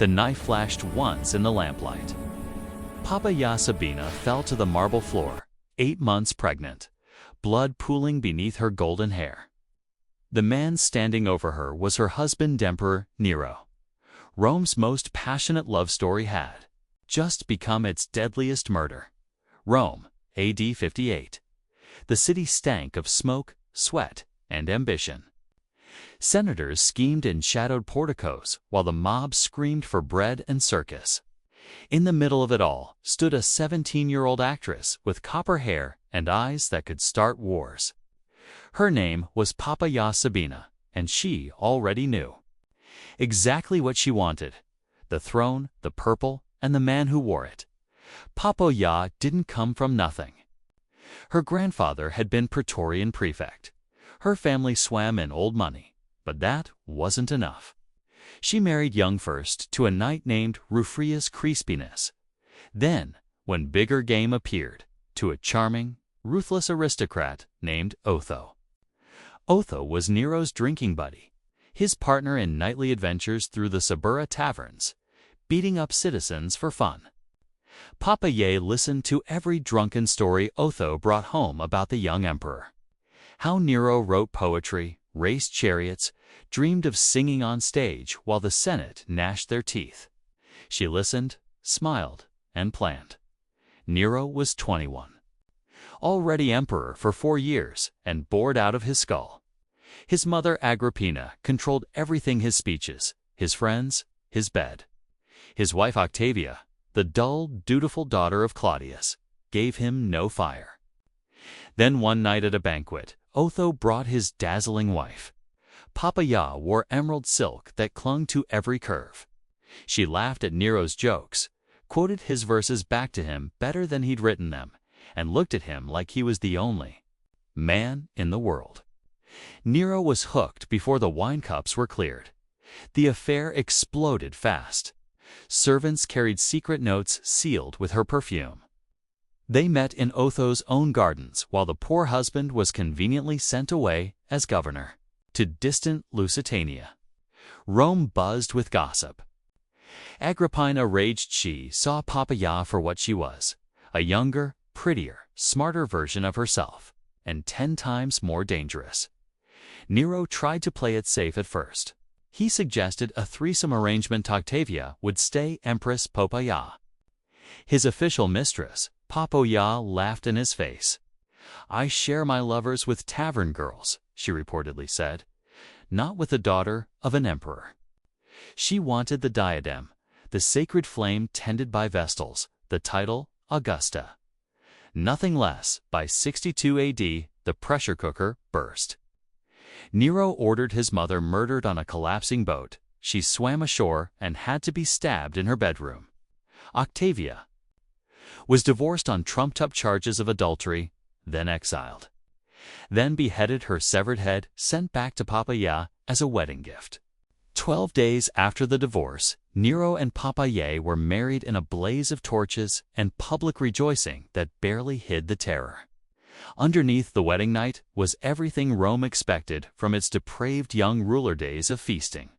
The knife flashed once in the lamplight. Poppaea Sabina fell to the marble floor, 8 months pregnant, blood pooling beneath her golden hair. The man standing over her was her husband, Emperor Nero. Rome's most passionate love story had just become its deadliest murder. Rome, AD 58. The city stank of smoke, sweat, and ambition. Senators schemed in shadowed porticos while the mob screamed for bread and circus. In the middle of it all stood a 17-year-old actress with copper hair and eyes that could start wars. Her name was Poppaea Sabina, and she already knew exactly what she wanted: the throne, the purple, and the man who wore it. Poppaea didn't come from nothing. Her grandfather had been Praetorian prefect. Her family swam in old money, but that wasn't enough. She married young first to a knight named Rufrius Crispinus. Then, when bigger game appeared, to a charming, ruthless aristocrat named Otho. Otho was Nero's drinking buddy, his partner in nightly adventures through the Sabina taverns, beating up citizens for fun. Poppaea listened to every drunken story Otho brought home about the young emperor. How Nero wrote poetry, raced chariots, dreamed of singing on stage while the Senate gnashed their teeth. She listened, smiled, and planned. Nero was 21. Already emperor for 4 years and bored out of his skull. His mother Agrippina controlled everything: his speeches, his friends, his bed. His wife Octavia, the dull, dutiful daughter of Claudius, gave him no fire. Then one night at a banquet, Otho brought his dazzling wife. Poppaea wore emerald silk that clung to every curve. She laughed at Nero's jokes, quoted his verses back to him better than he'd written them, and looked at him like he was the only man in the world. Nero was hooked before the wine cups were cleared. The affair exploded fast. Servants carried secret notes sealed with her perfume. They met in Otho's own gardens while the poor husband was conveniently sent away as governor to distant Lusitania. Rome buzzed with gossip. Agrippina raged. She saw Poppaea for what she was: a younger, prettier, smarter version of herself, and 10 times more dangerous. Nero tried to play it safe at first. He suggested a threesome arrangement. Octavia would stay Empress Poppaea. His official mistress, Poppaea, laughed in his face. "I share my lovers with tavern girls," she reportedly said, "not with the daughter of an emperor." She wanted the diadem, the sacred flame tended by Vestals, the title Augusta. Nothing less. By 62 AD, the pressure cooker burst. Nero ordered his mother murdered on a collapsing boat. She swam ashore and had to be stabbed in her bedroom. Octavia was divorced on trumped-up charges of adultery, then exiled. Then beheaded, her severed head sent back to Poppaea as a wedding gift. 12 days after the divorce, Nero and Poppaea were married in a blaze of torches and public rejoicing that barely hid the terror. Underneath the wedding night was everything Rome expected from its depraved young ruler days of feasting.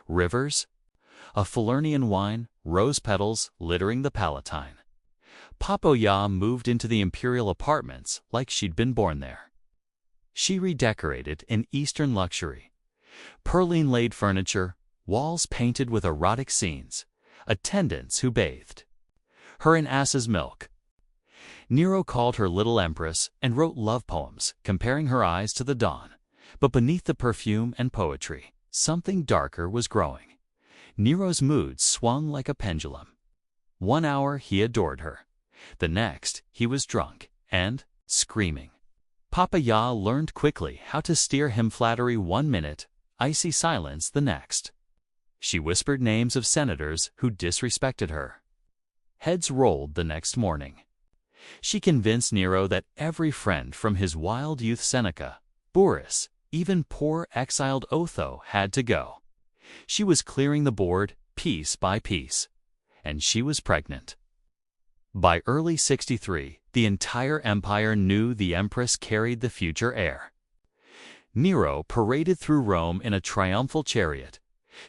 Rivers of Falernian wine, rose petals littering the Palatine. Poppaea moved into the imperial apartments like she'd been born there. She redecorated in Eastern luxury. Pearline-laid furniture, walls painted with erotic scenes, attendants who bathed her in ass's milk. Nero called her Little Empress and wrote love poems comparing her eyes to the dawn. But beneath the perfume and poetry, something darker was growing. Nero's mood swung like a pendulum. 1 hour he adored her. The next he was drunk and screaming. Poppaea learned quickly how to steer him: flattery 1 minute, icy silence the next. She whispered names of senators who disrespected her. Heads rolled the next morning. She convinced Nero that every friend from his wild youth Seneca, Burrus, even poor exiled Otho had to go. She was clearing the board piece by piece, and she was pregnant. By early 63, the entire empire knew the empress carried the future heir. Nero paraded through Rome in a triumphal chariot.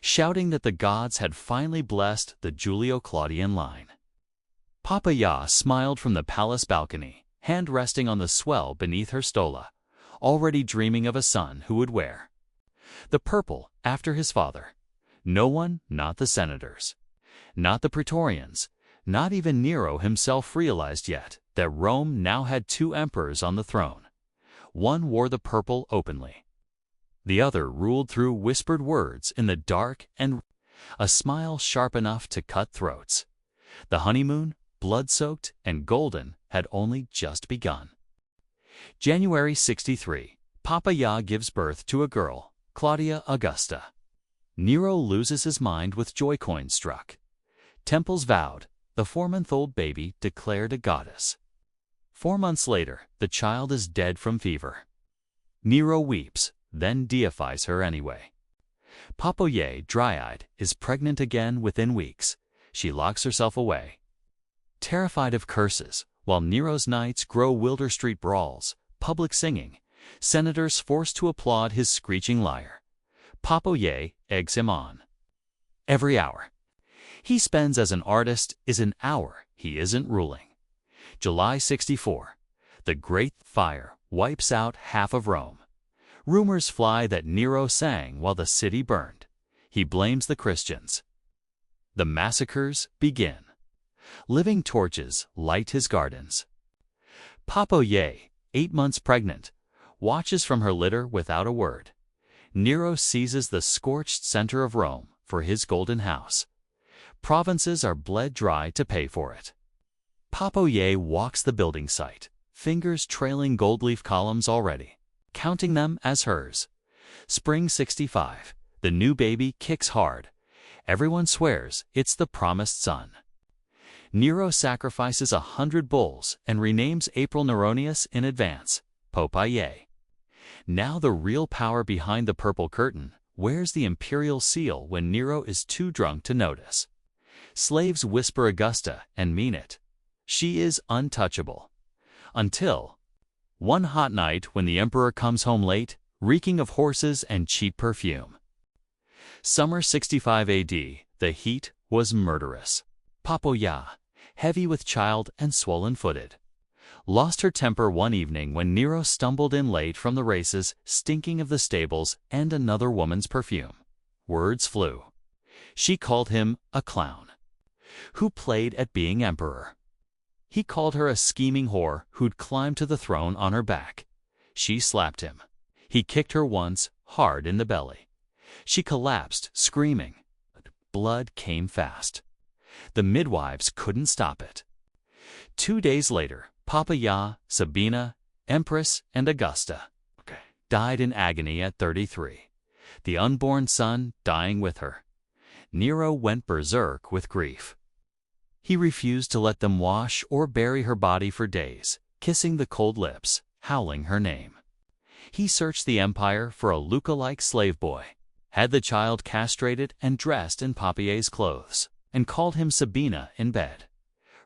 shouting that the gods had finally blessed the Julio-Claudian line. Poppaea smiled from the palace balcony, hand resting on the swell beneath her stola, already dreaming of a son who would wear the purple after his father. No one, not the senators, not the praetorians, not even Nero himself realized yet that Rome now had two emperors on the throne. One wore the purple openly. The other ruled through whispered words in the dark and a smile sharp enough to cut throats. The honeymoon, blood-soaked and golden, had only just begun. January 63, Poppaea gives birth to a girl, Claudia Augusta. Nero loses his mind with joy coins struck. Temples vowed, the 4-month-old baby declared a goddess. 4 months later, the child is dead from fever. Nero weeps, then deifies her anyway. Poppaea, dry-eyed, is pregnant again within weeks. She locks herself away, terrified of curses, while Nero's nights grow Wilder Street brawls, public singing, senators forced to applaud his screeching lyre. Poppaea eggs him on. Every hour he spends as an artist is an hour he isn't ruling. July 64. The Great Fire wipes out half of Rome. Rumors fly that Nero sang while the city burned. He blames the Christians. The massacres begin. Living torches light his gardens. Poppaea, 8 months pregnant, watches from her litter without a word. Nero seizes the scorched center of Rome for his golden house. Provinces are bled dry to pay for it. Poppaea walks the building site, fingers trailing gold leaf columns already, counting them as hers. Spring 65. The new baby kicks hard. Everyone swears it's the promised son. Nero sacrifices 100 bulls and renames April Neronius in advance, Poppaea. Now the real power behind the purple curtain wears the imperial seal when Nero is too drunk to notice. Slaves whisper Augusta and mean it. She is untouchable. Until one hot night when the emperor comes home late, reeking of horses and cheap perfume. Summer 65 AD, the heat was murderous. Poppaea, heavy with child and swollen-footed, lost her temper one evening when Nero stumbled in late from the races, stinking of the stables and another woman's perfume. Words flew. She called him a clown, who played at being emperor. He called her a scheming whore who'd climbed to the throne on her back. She slapped him. He kicked her once, hard in the belly. She collapsed, screaming. Blood came fast. The midwives couldn't stop it. 2 days later, Poppaea, Sabina, Empress, and Augusta died in agony at 33, the unborn son dying with her. Nero went berserk with grief. He refused to let them wash or bury her body for days, kissing the cold lips, howling her name. He searched the empire for a Luca-like slave boy, had the child castrated and dressed in Poppaea's clothes, and called him Sabina in bed.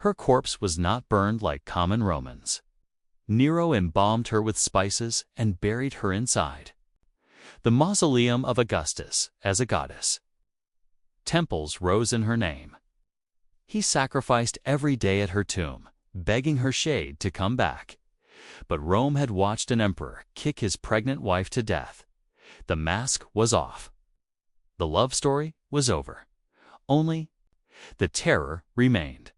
Her corpse was not burned like common Romans. Nero embalmed her with spices and buried her inside the mausoleum of Augustus as a goddess. Temples rose in her name. He sacrificed every day at her tomb, begging her shade to come back. But Rome had watched an emperor kick his pregnant wife to death. The mask was off. The love story was over. Only the terror remained.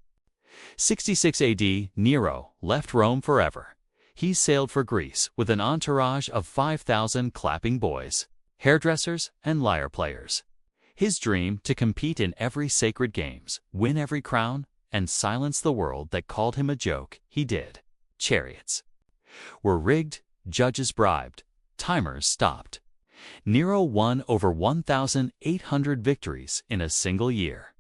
66 AD, Nero left Rome forever. He sailed for Greece with an entourage of 5,000 clapping boys, hairdressers, and lyre players. His dream to compete in every sacred games, win every crown, and silence the world that called him a joke, he did. Chariots were rigged, judges bribed, timers stopped. Nero won over 1,800 victories in a single year.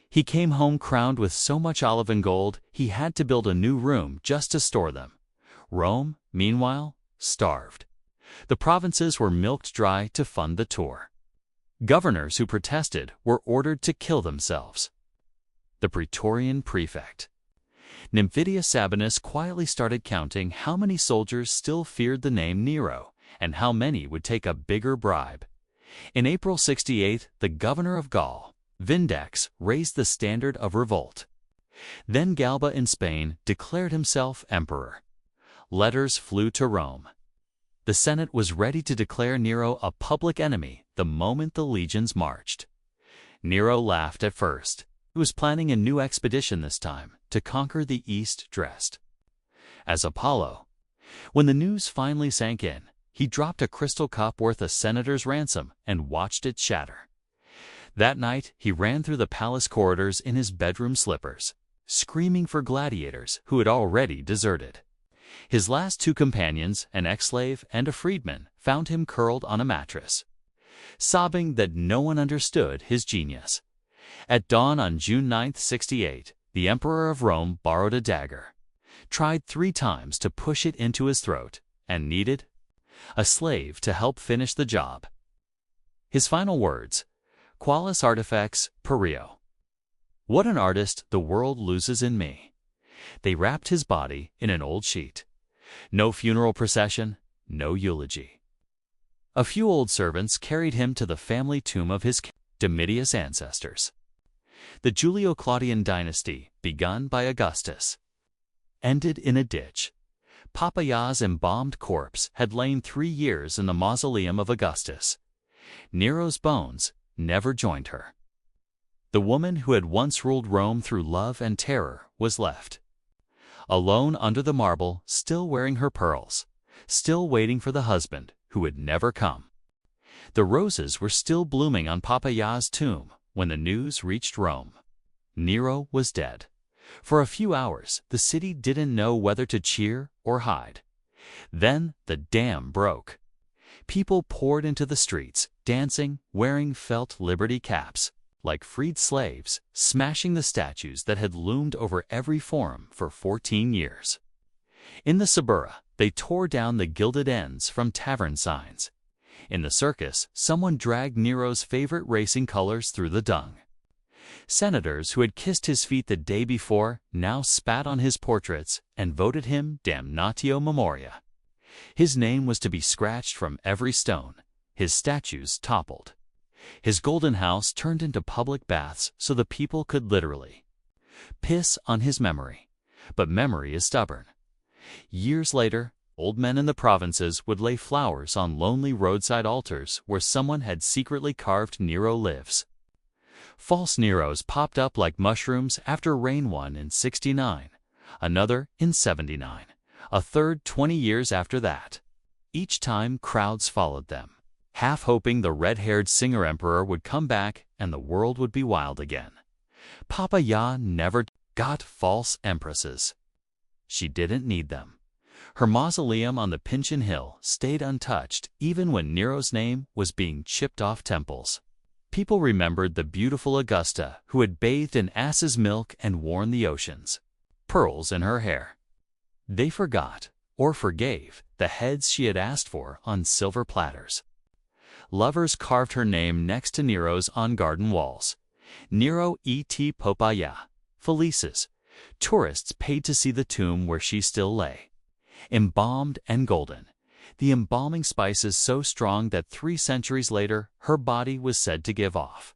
He came home crowned with so much olive and gold, he had to build a new room just to store them. Rome, meanwhile, starved. The provinces were milked dry to fund the tour. Governors who protested were ordered to kill themselves. The Praetorian prefect, Nymphidius Sabinus, quietly started counting how many soldiers still feared the name Nero and how many would take a bigger bribe. In April 68, the governor of Gaul, Vindex, raised the standard of revolt. Then Galba in Spain declared himself emperor. Letters flew to Rome. The Senate was ready to declare Nero a public enemy the moment the legions marched. Nero laughed at first. He was planning a new expedition this time to conquer the East dressed as Apollo. When the news finally sank in, he dropped a crystal cup worth a senator's ransom and watched it shatter. That night, he ran through the palace corridors in his bedroom slippers, screaming for gladiators who had already deserted. His last two companions, an ex-slave and a freedman, found him curled on a mattress, sobbing that no one understood his genius. At dawn on June 9, 68, the emperor of Rome borrowed a dagger, tried 3 times to push it into his throat, and needed a slave to help finish the job. His final words, "Qualis artifex perio." What an artist the world loses in me. They wrapped his body in an old sheet. No funeral procession, no eulogy. A few old servants carried him to the family tomb of his Domitius ancestors. The Julio-Claudian dynasty, begun by Augustus, ended in a ditch. Poppaea's embalmed corpse had lain 3 years in the mausoleum of Augustus. Nero's bones never joined her. The woman who had once ruled Rome through love and terror was left alone under the marble, still wearing her pearls, still waiting for the husband who would never come. The roses were still blooming on Poppaea's tomb when the news reached Rome. Nero was dead. For a few hours, the city didn't know whether to cheer or hide. Then the dam broke. People poured into the streets, dancing, wearing felt liberty caps, like freed slaves, smashing the statues that had loomed over every forum for 14 years. In the Suburra, they tore down the gilded ends from tavern signs. In the circus, someone dragged Nero's favorite racing colors through the dung. Senators who had kissed his feet the day before now spat on his portraits and voted him damnatio memoria. His name was to be scratched from every stone. His statues toppled. His golden house turned into public baths so the people could literally piss on his memory. But memory is stubborn. Years later, old men in the provinces would lay flowers on lonely roadside altars where someone had secretly carved "Nero lives." False Neros popped up like mushrooms after rain, one in 69, another in 79, a third 20 years after that. Each time crowds followed them, half hoping the red-haired singer-emperor would come back and the world would be wild again. Poppaea never got false empresses. She didn't need them. Her mausoleum on the Pincian Hill stayed untouched even when Nero's name was being chipped off temples. People remembered the beautiful Augusta who had bathed in ass's milk and worn the oceans, pearls in her hair. They forgot, or forgave, the heads she had asked for on silver platters. Lovers carved her name next to Nero's on garden walls. Nero et Poppaea, Felices. Tourists paid to see the tomb where she still lay, embalmed and golden. The embalming spices so strong that 3 centuries later, her body was said to give off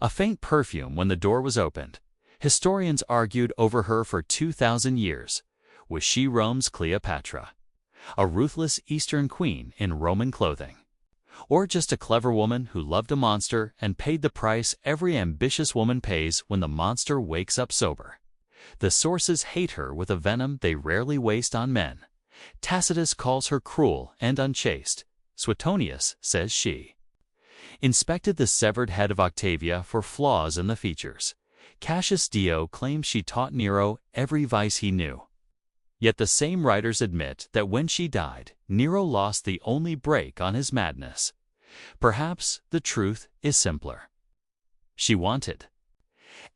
a faint perfume when the door was opened. Historians argued over her for 2,000 years. Was she Rome's Cleopatra, a ruthless Eastern queen in Roman clothing, or just a clever woman who loved a monster and paid the price every ambitious woman pays when the monster wakes up sober? The sources hate her with a venom they rarely waste on men. Tacitus calls her cruel and unchaste. Suetonius says she inspected the severed head of Octavia for flaws in the features. Cassius Dio claims she taught Nero every vice he knew. Yet the same writers admit that when she died, Nero lost the only brake on his madness. Perhaps the truth is simpler. She wanted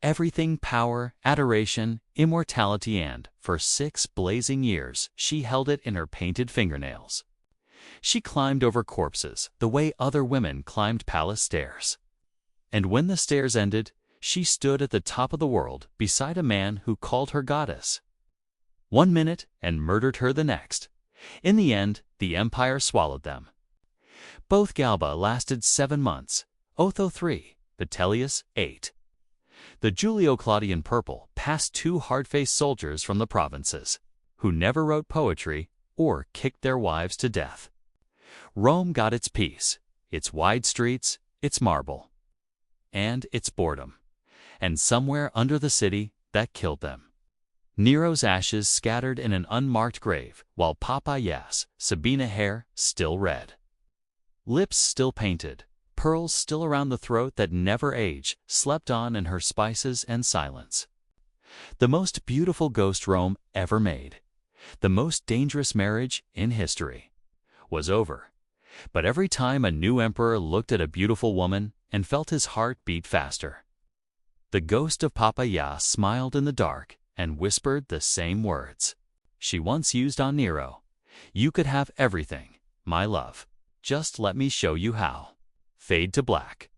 everything: power, adoration, immortality, and, for 6 blazing years, she held it in her painted fingernails. She climbed over corpses the way other women climbed palace stairs. And when the stairs ended, she stood at the top of the world beside a man who called her goddess 1 minute and murdered her the next. In the end, the empire swallowed them. Both Galba lasted 7 months, Otho 3, Vitellius 8. The Julio-Claudian purple passed 2 hard-faced soldiers from the provinces, who never wrote poetry or kicked their wives to death. Rome got its peace, its wide streets, its marble, and its boredom. And somewhere under the city, that killed them. Nero's ashes scattered in an unmarked grave, while Poppaea's Sabina hair still red. Lips still painted, pearls still around the throat that never age, slept on in her spices and silence. The most beautiful ghost Rome ever made, the most dangerous marriage in history, was over. But every time a new emperor looked at a beautiful woman and felt his heart beat faster, the ghost of Poppaea smiled in the dark and whispered the same words she once used on Nero. "You could have everything, my love. Just let me show you how." Fade to black.